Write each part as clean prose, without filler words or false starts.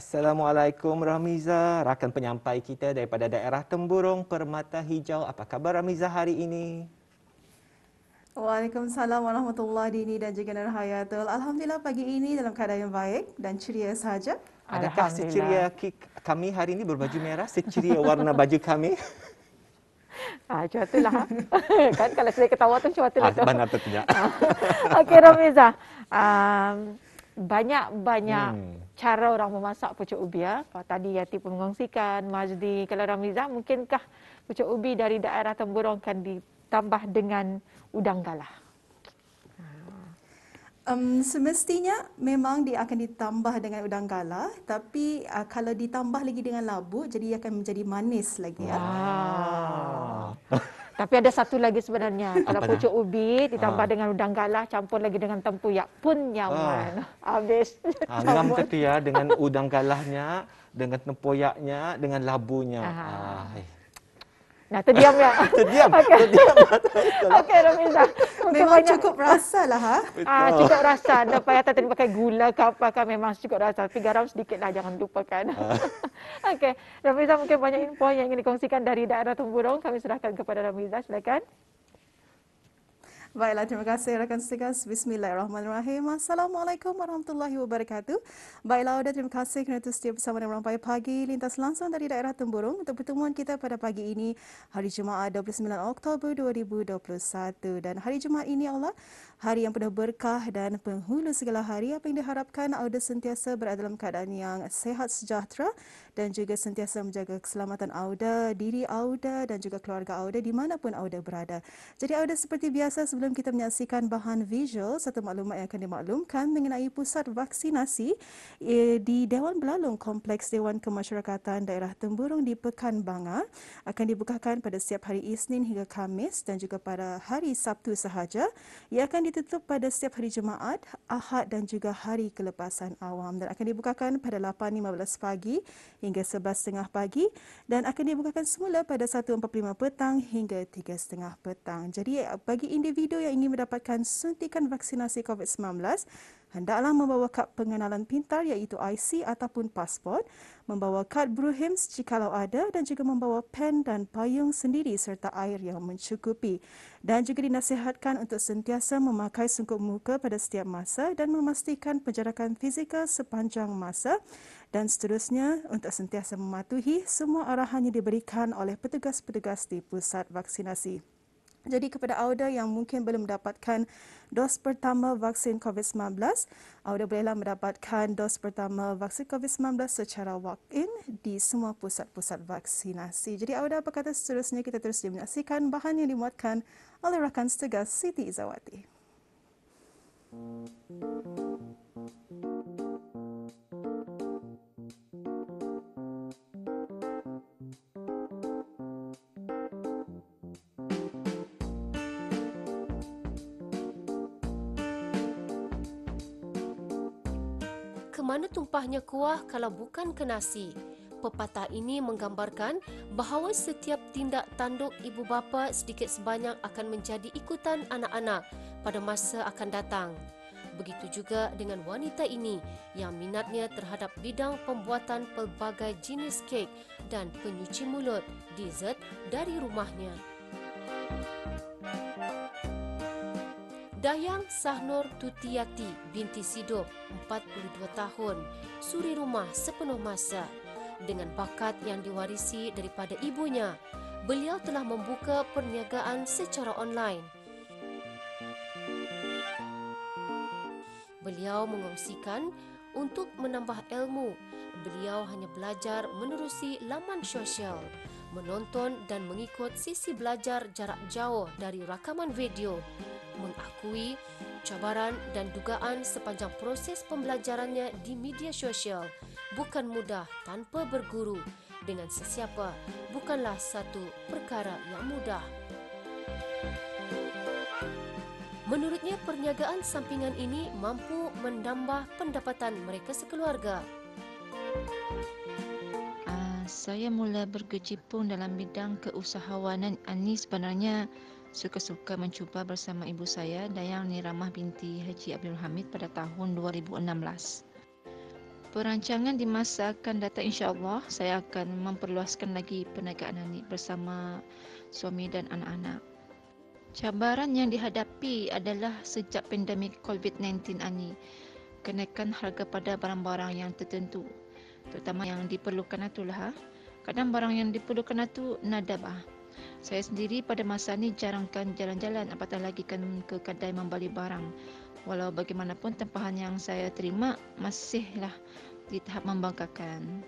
Assalamualaikum Ramiza, rakan penyampai kita daripada daerah Temburong, Permata Hijau. Apa khabar Ramiza hari ini? Waalaikumsalam warahmatullahi Dini dan juga Nur Hayatul. Alhamdulillah pagi ini dalam keadaan yang baik dan ceria sahaja. Adakah seceria kami hari ini berbaju merah, seceria warna baju kami? Macam itulah. Kan kalau saya ketawa tu macam itulah tu. Benar tentunya. Okey Ramiza. Banyak cara orang memasak pucuk ubi ya. Tadi Yati pun mengongsikan, Majdi. Kalau Ramiza, mungkinkah pucuk ubi dari daerah Temburong akan ditambah dengan udang galah? Semestinya memang dia akan ditambah dengan udang galah, tapi kalau ditambah lagi dengan labu, jadi ia akan menjadi manis lagi ya. Tapi ada satu lagi sebenarnya. Kalau pucuk ubi ditambah dengan udang galah, campur lagi dengan tempoyak pun nyaman. Habis. Ngam tu ya, dengan udang galahnya, dengan tempoyaknya, dengan labunya. Nah, terdiam ya. Terdiam. Okey, Ramiza. Memang cukup rasa lah ha. Cukup rasa. Tak payah tadi pakai gula ke apa kan, memang cukup rasa. Tapi garam sedikit lah, jangan lupakan. Okey, Ramiza, mungkin banyak info yang ingin dikongsikan dari daerah Temburong. Kami serahkan kepada Ramiza, silakan. Baiklah, terima kasih rakan segas. Bismillahirrahmanirrahim. Assalamualaikum warahmatullahi wabarakatuh. Baiklah, Auda, terima kasih kerana setia bersama dengan Rampai Pagi lintas langsung dari daerah Temburong untuk pertemuan kita pada pagi ini, hari Jumaat 29 Oktober 2021. Dan hari Jumaat ini Allah, hari yang penuh berkah dan penghulu segala hari. Apa yang diharapkan Auda sentiasa berada dalam keadaan yang sehat sejahtera dan juga sentiasa menjaga keselamatan Auda, diri Auda dan juga keluarga Auda dimanapun Auda berada. Jadi Auda seperti biasa, sebelum kita menyaksikan bahan visual, satu maklumat yang akan dimaklumkan mengenai pusat vaksinasi di Dewan Belalung Kompleks Dewan Kemasyarakatan Daerah Temburong di Pekan Bangar akan dibukakan pada setiap hari Isnin hingga Khamis dan juga pada hari Sabtu sahaja. Ia akan ditutup pada setiap hari Jumaat, Ahad dan juga hari kelepasan awam dan akan dibukakan pada 8.15 pagi hingga 11.30 pagi dan akan dibukakan semula pada 1.45 petang hingga 3.30 petang. Jadi bagi individu yang ingin mendapatkan suntikan vaksinasi COVID-19, hendaklah membawa kad pengenalan pintar iaitu IC ataupun pasport, membawa kad Bruhims jikalau ada dan juga membawa pen dan payung sendiri serta air yang mencukupi. Dan juga dinasihatkan untuk sentiasa memakai sungkup muka pada setiap masa dan memastikan penjarakan fizikal sepanjang masa dan seterusnya untuk sentiasa mematuhi semua arahan yang diberikan oleh petugas-petugas di pusat vaksinasi. Jadi kepada Auda yang mungkin belum mendapatkan dos pertama vaksin COVID-19, Auda bolehlah mendapatkan dos pertama vaksin COVID-19 secara walk-in di semua pusat-pusat vaksinasi. Jadi Auda, apa kata seterusnya kita terus menyaksikan bahan yang dimuatkan oleh rakan setegas Siti Izawati. Kemana tumpahnya kuah kalau bukan ke nasi? Pepatah ini menggambarkan bahawa setiap tindak tanduk ibu bapa sedikit sebanyak akan menjadi ikutan anak-anak pada masa akan datang. Begitu juga dengan wanita ini yang minatnya terhadap bidang pembuatan pelbagai jenis kek dan penyuci mulut, dessert dari rumahnya. Dayang Sahnur Tutiyati binti Sidop, 42 tahun, suri rumah sepenuh masa. Dengan bakat yang diwarisi daripada ibunya, beliau telah membuka perniagaan secara online. Beliau mengongsikan untuk menambah ilmu, beliau hanya belajar menerusi laman sosial, menonton dan mengikut sesi belajar jarak jauh dari rakaman video, mengakui cabaran dan dugaan sepanjang proses pembelajarannya di media sosial bukan mudah tanpa berguru dengan sesiapa, bukanlah satu perkara yang mudah. Menurutnya, perniagaan sampingan ini mampu menambah pendapatan mereka sekeluarga. Saya mula berkecimpung dalam bidang keusahawanan ini sebenarnya suka-suka mencuba bersama ibu saya, Dayang Niramah binti Haji Abdul Hamid pada tahun 2016. Perancangan di masa akan datang insya-Allah saya akan memperluaskan lagi perniagaan ini bersama suami dan anak-anak. Cabaran yang dihadapi adalah sejak pandemik COVID-19 ini, kenaikan harga pada barang-barang yang tertentu, terutama yang diperlukan itulah. Kadang barang yang diperlukan itu nadab. Saya sendiri pada masa ini jarangkan jalan-jalan, apatah lagi kan ke kedai membeli barang. Walau bagaimanapun tempahan yang saya terima masihlah di tahap membanggakan.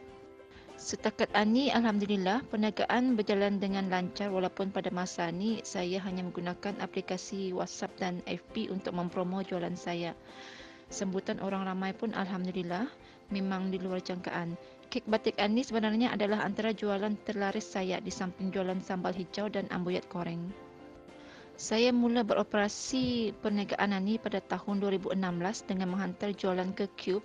Setakat ini alhamdulillah perniagaan berjalan dengan lancar walaupun pada masa ini saya hanya menggunakan aplikasi WhatsApp dan FB untuk mempromo jualan saya. Sambutan orang ramai pun alhamdulillah memang di luar jangkaan. Kek batik ini sebenarnya adalah antara jualan terlaris saya di samping jualan sambal hijau dan ambuyat goreng. Saya mula beroperasi perniagaan ini pada tahun 2016 dengan menghantar jualan ke Cube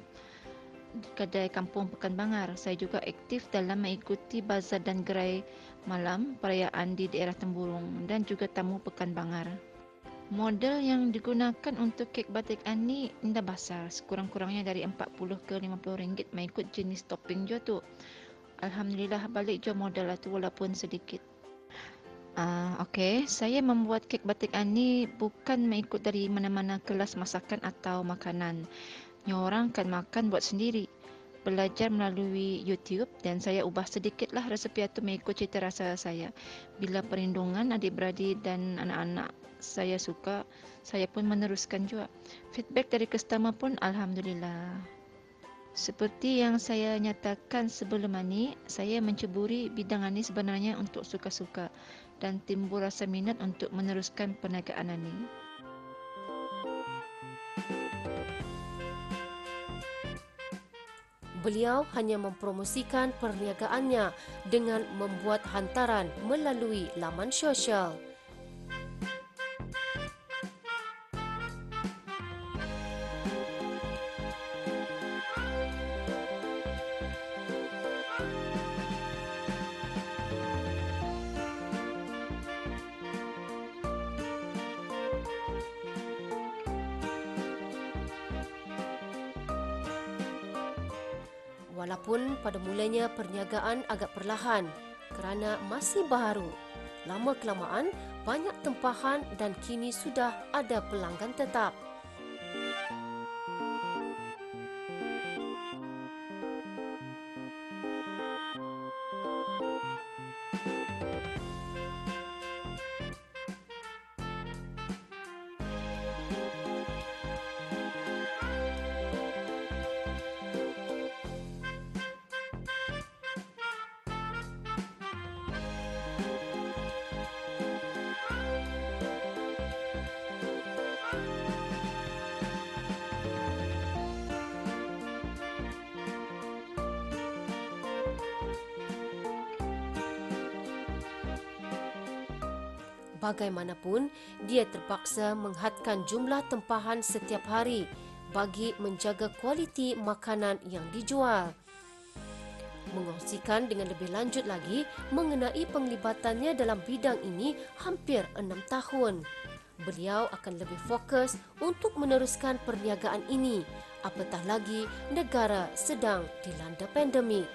di kedai kampung Pekan Bangar. Saya juga aktif dalam mengikuti bazar dan gerai malam perayaan di daerah Temburong dan juga tamu Pekan Bangar. Model yang digunakan untuk kek batik ini indah besar, sekurang-kurangnya dari 40 ke 50 ringgit mengikut jenis topping je tu. Alhamdulillah balik je model itu walaupun sedikit. Okey, saya membuat kek batik ini bukan mengikut dari mana-mana kelas masakan atau makanan. Nyorang kan makan buat sendiri. Belajar melalui YouTube dan saya ubah sedikitlah resepi itu mengikut cita rasa saya. Bila perlindungan adik-beradik dan anak-anak saya suka, saya pun meneruskan juga. Feedback dari customer pun alhamdulillah. Seperti yang saya nyatakan sebelum ini, saya menceburi bidang ini sebenarnya untuk suka-suka dan timbul rasa minat untuk meneruskan perniagaan ini. Beliau hanya mempromosikan perniagaannya dengan membuat hantaran melalui laman sosial. Walaupun pada mulanya perniagaan agak perlahan kerana masih baru, lama-kelamaan banyak tempahan dan kini sudah ada pelanggan tetap. Bagaimanapun, dia terpaksa menghadkan jumlah tempahan setiap hari bagi menjaga kualiti makanan yang dijual. Mengongsikan dengan lebih lanjut lagi mengenai penglibatannya dalam bidang ini hampir 6 tahun. Beliau akan lebih fokus untuk meneruskan perniagaan ini, apatah lagi negara sedang dilanda pandemik.